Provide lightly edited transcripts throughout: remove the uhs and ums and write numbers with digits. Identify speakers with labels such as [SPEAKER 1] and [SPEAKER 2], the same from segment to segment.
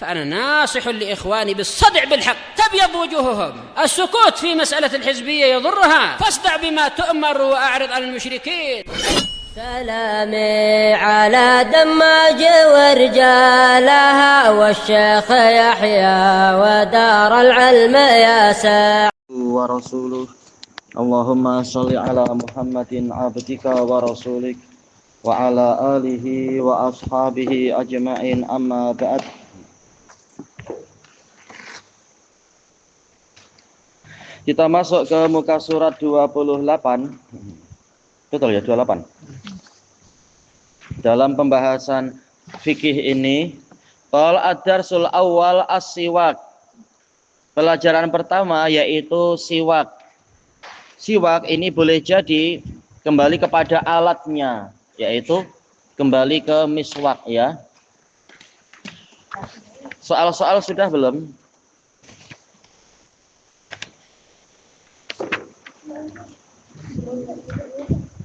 [SPEAKER 1] فأنا ناصح لإخواني بالصدع بالحق تبيض وجوههم. السكوت في مسألة الحزبية يضرها، فاصدع بما تؤمر وأعرض عن المشركين.
[SPEAKER 2] سلامي على دماج ورجالها والشيخ يحيى ودار العلم يسع
[SPEAKER 3] ورسوله. اللهم صل على محمد عبدك ورسولك وعلى آله وأصحابه أجمعين. أما بعد. Kita masuk ke muka surat 28. Betul ya, 28. Dalam pembahasan fikih ini, qal ad-darsul awal as-siwak. Pelajaran pertama yaitu siwak. Siwak ini boleh jadi kembali kepada alatnya, yaitu kembali ke miswak ya. Soal-soal sudah belum?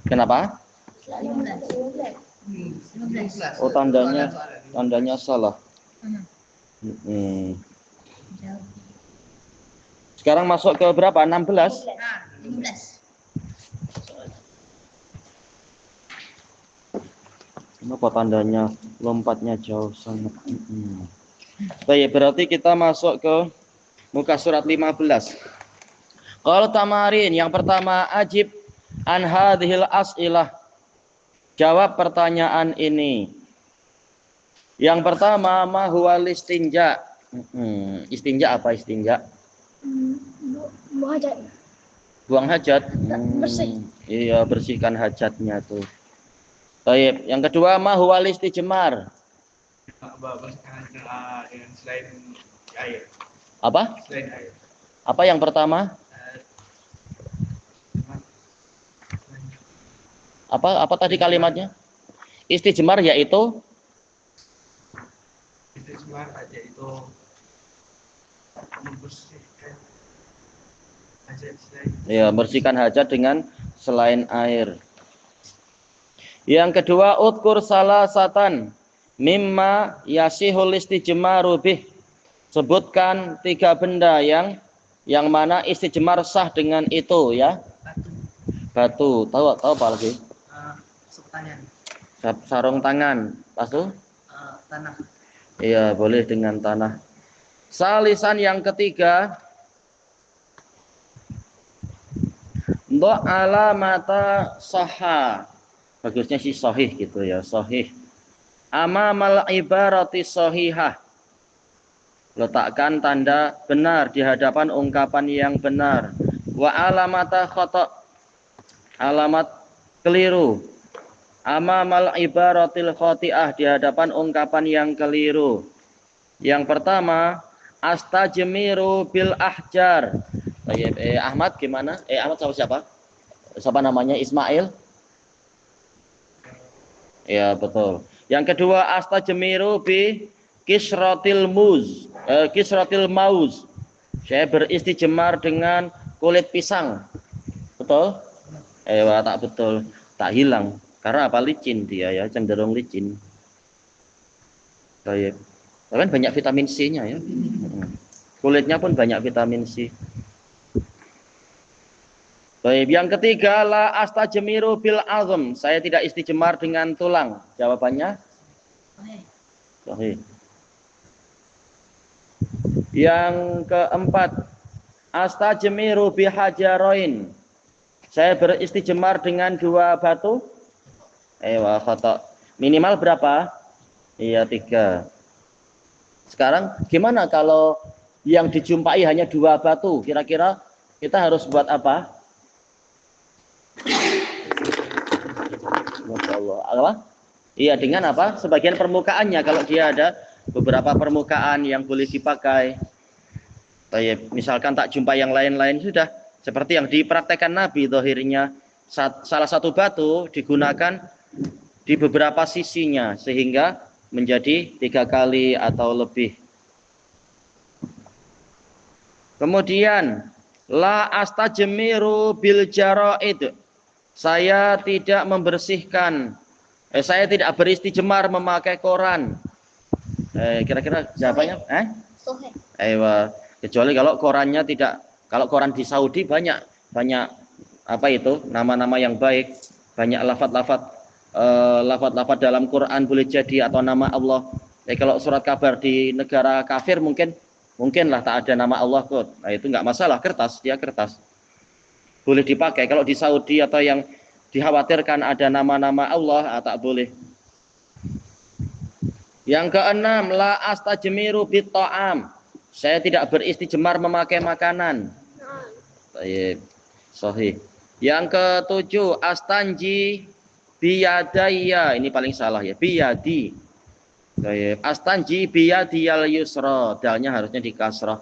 [SPEAKER 3] Kenapa? Oh, tandanya salah. Sekarang masuk ke berapa? 16?
[SPEAKER 4] 15.
[SPEAKER 3] Kenapa tandanya lompatnya jauh sangat? Baik, berarti kita masuk ke muka surat 15. Qala tamarin, yang pertama, ajib an hadhil as'ilah. Jawab pertanyaan ini. Yang pertama, ma huwal istinja. Istinja apa istinja?
[SPEAKER 4] Buang hajat.
[SPEAKER 3] Buang hajat.
[SPEAKER 4] Bersih.
[SPEAKER 3] Iya, bersihkan hajatnya tuh. Baik, yang kedua, ma huwal istijmar.
[SPEAKER 5] Dengan selain air.
[SPEAKER 3] Apa?
[SPEAKER 5] Selain air.
[SPEAKER 3] Apa yang pertama? Apa tadi kalimatnya? Istijmar yaitu
[SPEAKER 5] yaitu membersihkan hajat selain.
[SPEAKER 3] Ya, bersihkan hajat dengan selain air. Yang kedua, udkur salasatan mimma yasihul istijmaru bih. Sebutkan 3 benda yang mana istijmar sah dengan itu ya. Batu. Tahu apa lagi? Sarung tangan. Pasu?
[SPEAKER 5] Tanah.
[SPEAKER 3] Iya, boleh dengan tanah. Salisan yang ketiga, do alamata saha. Bagusnya sih sahih gitu ya, sahih. Amamal ibarati sahihah. Letakkan tanda benar di hadapan ungkapan yang benar. Wa alamata khata. Alamat keliru. Amamal ibaratil khati'ah, di hadapan ungkapan yang keliru. Yang pertama, astajmiru bil ahjar. Ahmad gimana? Ahmad sama siapa? Siapa namanya? Ismail? Ya, betul. Yang kedua, astajmiru bi kisratil muz. Kisratil mauz. Saya beristijmar dengan kulit pisang. Betul? Tak betul. Tak hilang. Karena apa? Licin dia ya, cenderung licin. Baik. Kan banyak vitamin C-nya ya. Kulitnya pun banyak vitamin C. Baik, yang ketiga, la astajmiru bil azm. Saya tidak istijmar dengan tulang. Jawabannya? Sahih. Yang keempat, astajmiru bi hajaroin. Saya beristijmar dengan 2 batu. Khata. Minimal berapa? Iya, 3. Sekarang gimana kalau yang dijumpai hanya 2 batu? Kira-kira kita harus buat apa? Masya Allah. Apa? Iya, dengan apa? Sebagian permukaannya. Kalau dia ada beberapa permukaan yang boleh dipakai. Baik, misalkan tak jumpa yang lain-lain, sudah. Seperti yang dipraktekkan Nabi, zahirnya salah satu batu digunakan di beberapa sisinya sehingga menjadi 3 kali atau lebih. Kemudian la astajmiru bil jaraid. Saya tidak membersihkan, saya tidak beristijmar memakai koran. Kira-kira jawabannya?
[SPEAKER 4] Sohe.
[SPEAKER 3] Kecuali kalau korannya tidak, kalau koran di Saudi banyak apa itu nama-nama yang baik, banyak lafaz-lafaz dalam Quran boleh jadi atau nama Allah. Kalau surat kabar di negara kafir mungkinlah tak ada nama Allah kok. Nah, itu nggak masalah, kertas boleh dipakai. Kalau di Saudi atau yang dikhawatirkan ada nama-nama Allah, tak boleh. Yang keenam, la astajmiru bit ta'am. Saya tidak beristijmar memakai makanan. Baik. Sahih. Yang ketujuh, astanji biyadaya. Ini paling salah ya, biyadi. Baik. Astanji biyadiyal yusra. Dalnya harusnya di kasrah.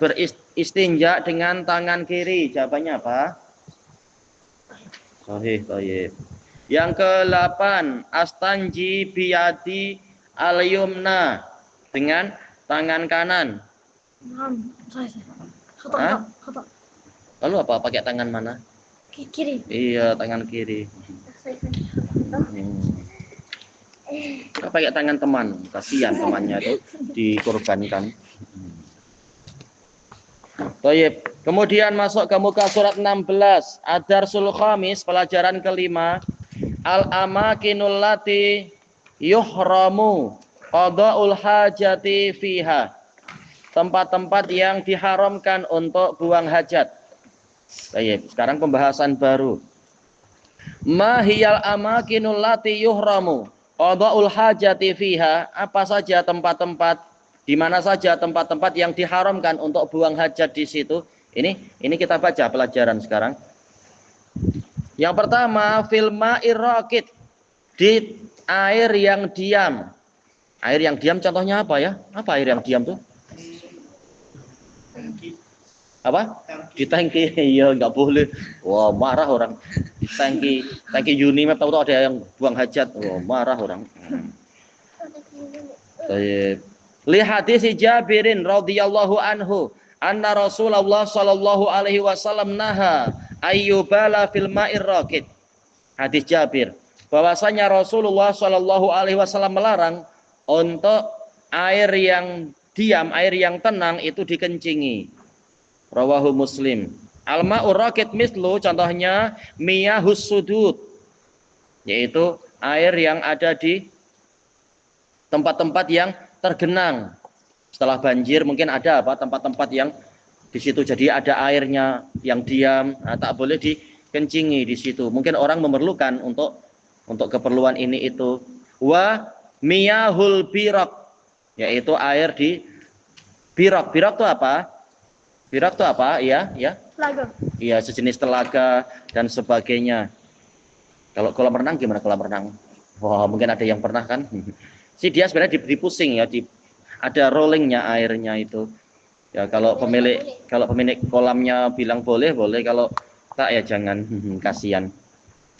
[SPEAKER 3] Beristinja dengan tangan kiri. Jawabannya apa? Sahih, baik. Yang ke-8, astanji biyadi al-yumna, dengan tangan kanan.
[SPEAKER 4] Khata.
[SPEAKER 3] Lalu apa? Pakai tangan mana?
[SPEAKER 4] Kiri.
[SPEAKER 3] Iya, tangan kiri. Pakai tangan teman, kasihan temannya itu dikorbankan. Baik. Kemudian masuk ke muka surat 16, Ad-Darsul Khamis, pelajaran kelima, al-amakinul lati yuhramu qada'ul hajati fiha. Tempat-tempat yang diharamkan untuk buang hajat. Baik, sekarang pembahasan baru. Ma hiyal amakinul lati yuhramu qada'ul hajati fiha. Apa saja tempat-tempat, di mana saja tempat-tempat yang diharamkan untuk buang hajat di situ. Ini kita baca pelajaran sekarang. Yang pertama, fil ma'ir raqid, di air yang diam. Air yang diam contohnya apa ya? Apa air yang diam tuh? Apa? Di tangki. Iya, nggak boleh. Wah, marah orang. Di tangki Unimap tahu ada yang buang hajat. Wah, marah orang. Li hadis Jabirin radhiyallahu anhu, anna Rasulullah sallallahu alaihi wasallam naha ayyubala fil ma'ir raqid. Hadis Jabir, bahwasanya Rasulullah sallallahu alaihi wasallam melarang untuk air yang diam, air yang tenang itu dikencingi. Rawahu Muslim. Al-ma'ur raqid mislu, contohnya miyahus sudud, yaitu air yang ada di tempat-tempat yang tergenang. Setelah banjir mungkin ada tempat-tempat yang di situ jadi ada airnya yang diam, tak boleh dikencingi di situ. Mungkin orang memerlukan untuk keperluan ini itu. Wa miyahul birak, yaitu air di birak. Birak itu apa? Birak itu apa? Ya.
[SPEAKER 4] Telaga.
[SPEAKER 3] Iya, sejenis telaga dan sebagainya. Kalau kolam renang gimana kolam renang? Wah, mungkin ada yang pernah kan? Dia sebenarnya dipusing ya, ada rollingnya airnya itu. Ya kalau pemilik kolamnya bilang boleh, kalau tak ya jangan, kasihan.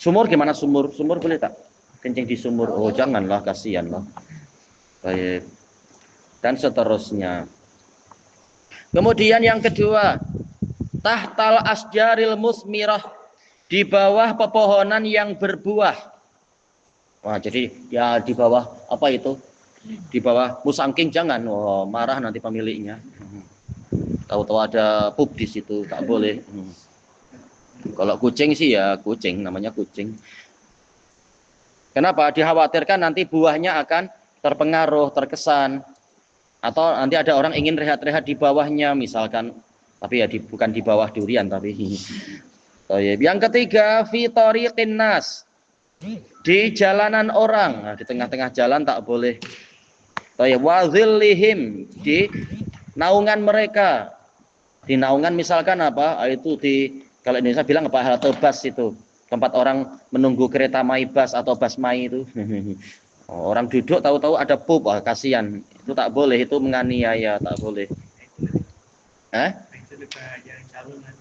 [SPEAKER 3] Sumur gimana sumur? Sumur boleh tak? Kencing di sumur? Oh janganlah, kasihan lah. Baik. Dan seterusnya. Kemudian yang kedua, tahtal asjaril musmirah, di bawah pepohonan yang berbuah. Wah, jadi ya di bawah apa itu? Di bawah musangking jangan, marah nanti pemiliknya. Tahu-tahu ada pup di situ, tak boleh. Kalau kucing sih ya kucing, namanya kucing. Kenapa? Dikhawatirkan nanti buahnya akan terpengaruh, terkesan. Atau nanti ada orang ingin rehat-rehat di bawahnya misalkan, tapi ya bukan di bawah durian tapi. Yang ketiga, fi tariqin nas, di jalanan orang. Nah, di tengah-tengah jalan tak boleh. Wa dhillihim, di naungan mereka. Di naungan misalkan apa? Itu kalau Indonesia bilang apa? Halte bus itu. Tempat orang menunggu kereta Maibus atau bus Mai itu. Orang duduk tahu-tahu ada pup, kasihan. Itu tak boleh, itu menganiaya, tak boleh.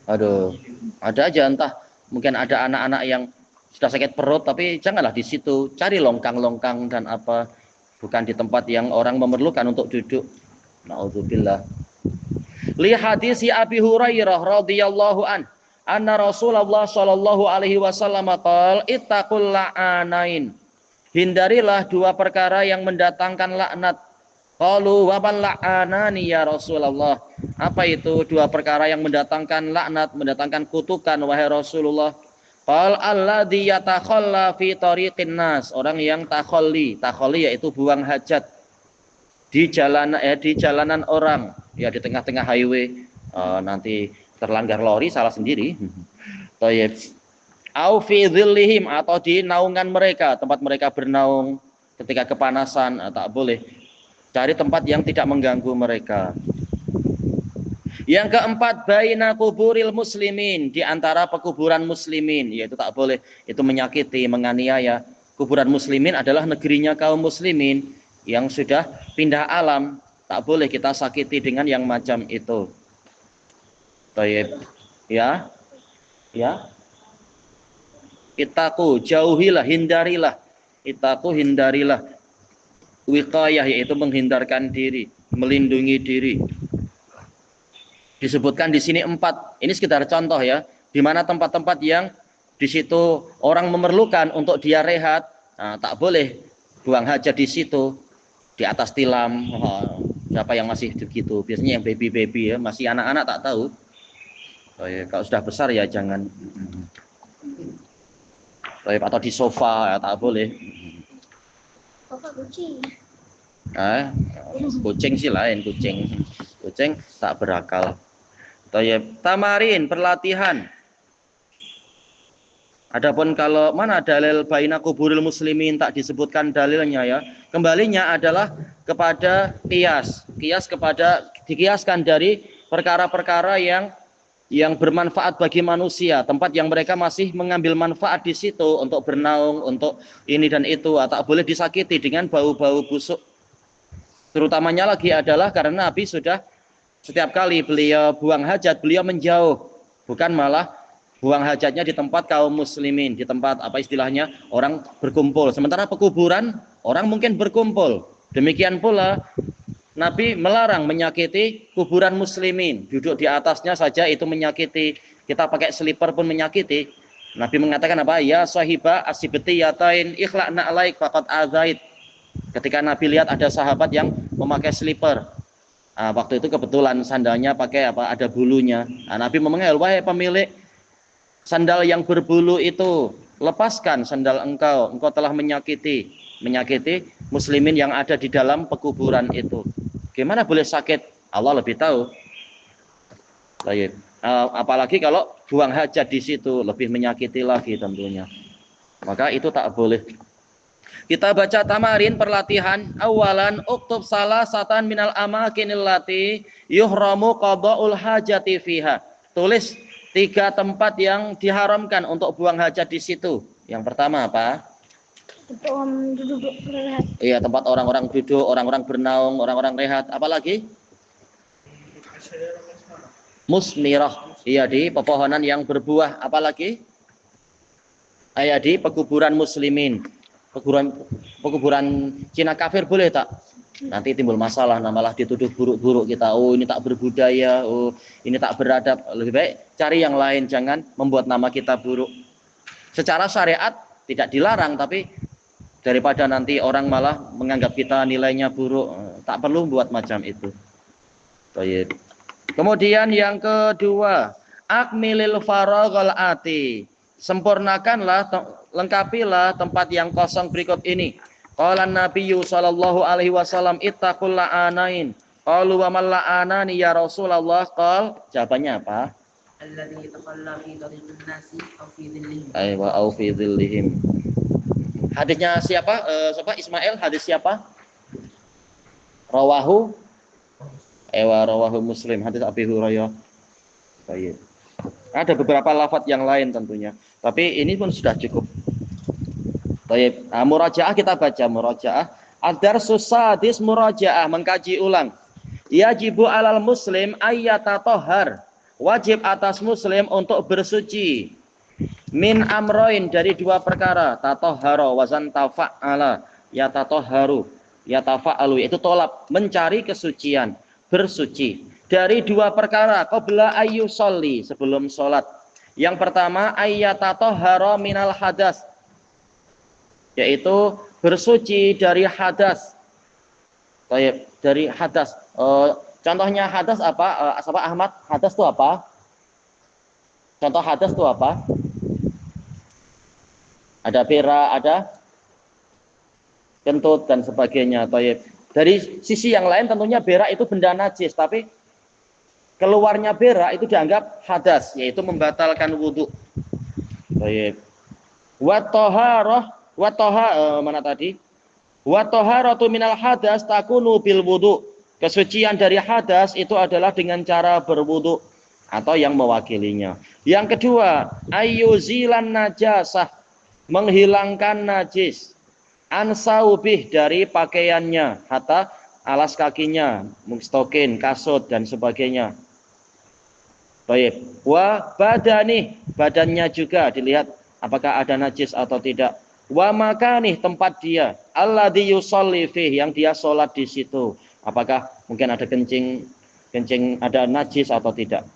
[SPEAKER 3] Aduh, ada aja entah mungkin ada anak-anak yang sudah sakit perut, tapi janganlah di situ. Cari longkang-longkang dan apa, bukan di tempat yang orang memerlukan untuk duduk. Na'udzubillah. Li hadisi Abi Hurairah radhiyallahu an, anna Rasulullah sallallahu alaihi wasallam qala ittaqul la'anain. Hindarilah dua perkara yang mendatangkan laknat. Qalu wa man la'anani ya Rasulullah. Apa itu dua perkara yang mendatangkan laknat, mendatangkan kutukan wahai Rasulullah? Qal alladzi yatakhalla fi tariqin nas, orang yang takhalli yaitu buang hajat di jalanan orang, ya di tengah-tengah highway, nanti terlanggar lori salah sendiri. Thayyib. Au fi dhillihim, atau di naungan mereka, tempat mereka bernaung ketika kepanasan, tak boleh. Cari tempat yang tidak mengganggu mereka. Yang keempat, baina kuburil muslimin, di antara pekuburan muslimin, yaitu tak boleh itu menyakiti, menganiaya. Kuburan muslimin adalah negerinya kaum muslimin yang sudah pindah alam, tak boleh kita sakiti dengan yang macam itu. Baik, ya, ya. Itaku, jauhilah, hindarilah. Itaku, hindarilah. Wiqayah, yaitu menghindarkan diri, melindungi diri. Disebutkan di sini 4. Ini sekedar contoh ya, di mana tempat-tempat yang di situ orang memerlukan untuk dia rehat, tak boleh buang hajat di situ, di atas tilam. Siapa yang masih begitu? Biasanya yang baby-baby ya, masih anak-anak tak tahu. Kalau sudah besar ya jangan. Atau di sofa ya, tak boleh.
[SPEAKER 4] Kucing.
[SPEAKER 3] Kucing sih lain, kucing tak berakal. Tamarin, pelatihan. Adapun kalau mana dalil baina kuburil muslimin, tak disebutkan dalilnya ya. Kembalinya adalah kepada kias kepada dikiaskan dari perkara-perkara yang bermanfaat bagi manusia, tempat yang mereka masih mengambil manfaat di situ untuk bernaung, untuk ini dan itu, tak boleh disakiti dengan bau-bau busuk. Terutamanya lagi adalah karena Nabi sudah setiap kali beliau buang hajat, beliau menjauh, bukan malah buang hajatnya di tempat kaum muslimin, di tempat apa istilahnya orang berkumpul. Sementara pekuburan orang mungkin berkumpul. Demikian pula Nabi melarang menyakiti kuburan muslimin, duduk di atasnya saja itu menyakiti. Kita pakai slipper pun menyakiti. Nabi mengatakan apa? Ya sahiba asibti yatain ikhla'na alaik faqad azait. Ketika Nabi lihat ada sahabat yang memakai slipper, waktu itu kebetulan sandalnya pakai apa? Ada bulunya. Nabi memanggil, wahai pemilik sandal yang berbulu itu, lepaskan sandal engkau telah menyakiti muslimin yang ada di dalam pekuburan itu. Gimana boleh sakit? Allah lebih tahu. Baik. Apalagi kalau buang hajat di situ, lebih menyakiti lagi tentunya. Maka itu tak boleh. Kita baca tamarin, perlatihan. Awalan uktub salasatan minal amakinil lati yuhramu qada'ul hajati fiha. Tulis 3 tempat yang diharamkan untuk buang hajat di situ. Yang pertama apa?
[SPEAKER 4] Tempat orang duduk rehat.
[SPEAKER 3] Iya, tempat orang-orang duduk, orang-orang bernaung, orang-orang rehat. Apalagi? Musmirah. Iya, di pepohonan yang berbuah. Apalagi? Di pekuburan muslimin. Pekuburan Cina kafir boleh tak? Nanti timbul masalah, malah dituduh buruk-buruk kita. Oh, ini tak berbudaya. Oh, ini tak beradab. Lebih baik cari yang lain, jangan membuat nama kita buruk. Secara syariat tidak dilarang, tapi daripada nanti orang malah menganggap kita nilainya buruk, tak perlu buat macam itu. Baik. Kemudian yang kedua, akmilil faraghal ati. Sempurnakanlah, lengkapilah tempat yang kosong berikut ini. Qala Nabiyyu sallallahu alaihi wasallam ittaqul la'anain. Qalu wa man la'anani ya Rasulullah? Qal, jawabannya apa?
[SPEAKER 5] Alladzi yatakhalla fi tariqin nasi aw fi dhillihim.
[SPEAKER 3] Aywa aw fi dhillihim. Hadisnya siapa? Ismail, hadis siapa? Rawahu rawahu Muslim, hadis Abi Hurairah. Baik. Ada beberapa lafaz yang lain tentunya, tapi ini pun sudah cukup. Baik. Murajaah kita baca murajaah. Ad-darsus sadis murajaah, mengkaji ulang. Yajibu alal muslim ayyatatohhar. Wajib atas muslim untuk bersuci. Min amroin, dari 2 perkara. Tatohharo wazan tafa'ala. Yatatohharu. Yatafa'alu, yaitu tolab, mencari kesucian, bersuci. Dari 2 perkara. Qabla ayyusolli, sebelum sholat. Yang pertama, ayyatatohharo minal hadas, yaitu bersuci dari hadas. Baik, dari hadas. Contohnya hadas apa? Ahmad, hadas itu apa? Contoh hadas itu apa? Ada berak, ada kentut dan sebagainya. Baik. Dari sisi yang lain tentunya berak itu benda najis, tapi keluarnya berak itu dianggap hadas, yaitu membatalkan wudhu. Baik. Mana tadi? Wa taharatu minal hadas takunu bil wudu. Kesucian dari hadas itu adalah dengan cara berwudu atau yang mewakilinya. Yang kedua, ayyuzilan najasah, menghilangkan najis. Ansaubih, dari pakaiannya, hatta alas kakinya, mustokin, kasut dan sebagainya. Baik. Wa badani, badannya juga dilihat apakah ada najis atau tidak. Wa makanih, tempat dia, alladzi yusolli fih, yang dia sholat di situ. Apakah mungkin ada kencing ada najis atau tidak.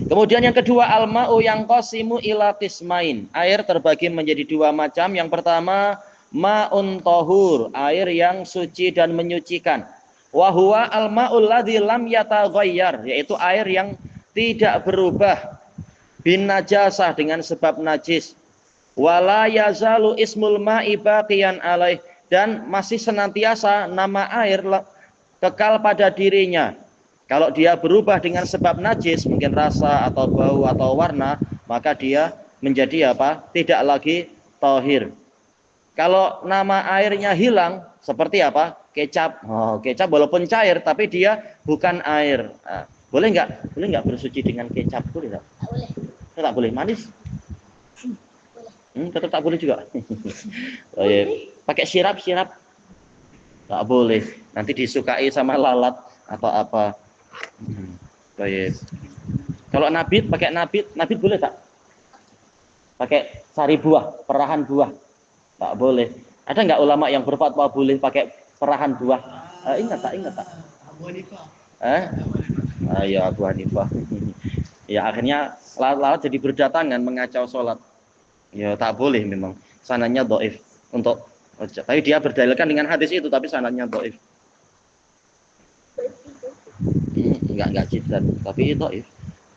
[SPEAKER 3] Kemudian yang kedua, al-ma'u yang qasimu ila qismain. Air terbagi menjadi dua macam. Yang pertama, ma'un tahur, air yang suci dan menyucikan. Wa huwa al-ma'ul ladzi lam yataghayyar, yaitu air yang tidak berubah bin najasah, dengan sebab najis. Wala yazalu ismul ma'i baqiyan alaih, dan masih senantiasa nama air kekal pada dirinya. Kalau dia berubah dengan sebab najis, mungkin rasa atau bau atau warna, maka dia menjadi apa? Tidak lagi tahir. Kalau nama airnya hilang, seperti apa? Kecap. Kecap walaupun cair, tapi dia bukan air. Boleh nggak bersuci dengan kecap? Boleh nggak?
[SPEAKER 4] Boleh.
[SPEAKER 3] Tak boleh. Manis? Tetap tak boleh juga. Pakai sirap? Tak boleh. Nanti disukai sama lalat atau apa. Baik. Kalau nabit, pakai nabit boleh tak? Pakai sari buah, perahan buah. Tak boleh. Ada nggak ulama yang berfatwa boleh pakai perahan buah? Ingat tak?
[SPEAKER 5] Abu Hanifah.
[SPEAKER 3] Ya Abu Hanifah. Ya akhirnya lalat jadi berdatangan mengacau sholat. Ya tak boleh memang. Sanadnya dhaif untuk. Tapi dia berdalilkan dengan hadis itu, tapi sanadnya dhaif. Enggak jiddan, tapi dhaif.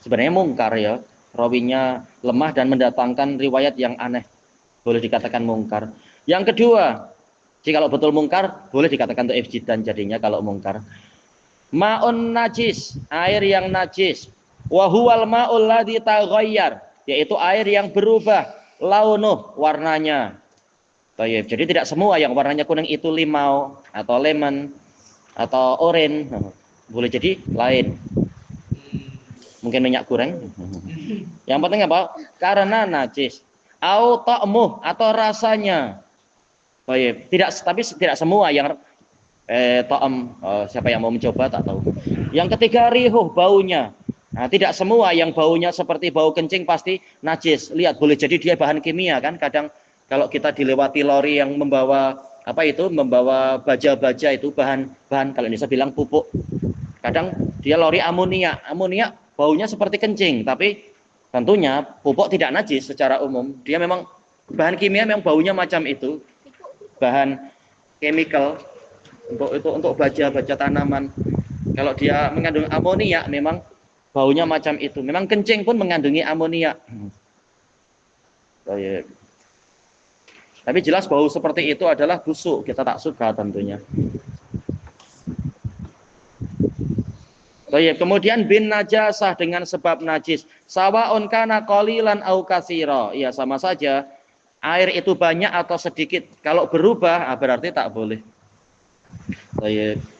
[SPEAKER 3] Sebenarnya mungkar ya. Rawinya lemah dan mendatangkan riwayat yang aneh. Boleh dikatakan mungkar. Yang kedua, jika betul mungkar, boleh dikatakan dhaif jiddan jadinya kalau mungkar. Ma'un najis, air yang najis. Wa huwal ma'ul ladzi taghayyar, yaitu air yang berubah launuh, warnanya. Baik, jadi tidak semua yang warnanya kuning itu limau atau lemon atau orange. Boleh jadi lain. Mungkin minyak goreng. Yang penting apa? Karena najis. Au ta'muh, atau rasanya. Baik, tidak semua yang ta'am. Siapa yang mau mencoba tak tahu. Yang ketiga, rihuh, baunya. Nah, tidak semua yang baunya seperti bau kencing pasti najis. Lihat, boleh jadi dia bahan kimia kan. Kadang kalau kita dilewati lori yang membawa membawa baja-baja itu bahan kalau Indonesia bilang pupuk. Kadang dia lori amonia baunya seperti kencing, tapi tentunya pupuk tidak najis secara umum. Dia memang bahan kimia, memang baunya macam itu. Bahan chemical untuk baja-baja tanaman. Kalau dia mengandung amonia, memang baunya macam itu. Memang kencing pun mengandungi amonia. Tapi jelas bau seperti itu adalah busuk. Kita tak suka tentunya. Kemudian bin najasah, dengan sebab najis. Sawaun kana qalilan au katsira. Ya sama saja. Air itu banyak atau sedikit. Kalau berubah berarti tak boleh.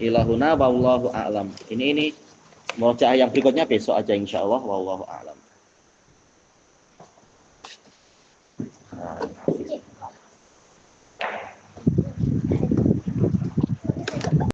[SPEAKER 3] Ilahuna wallahu a'lam. Ini murojaah yang berikutnya besok aja insyaallah, wallahu a'lam.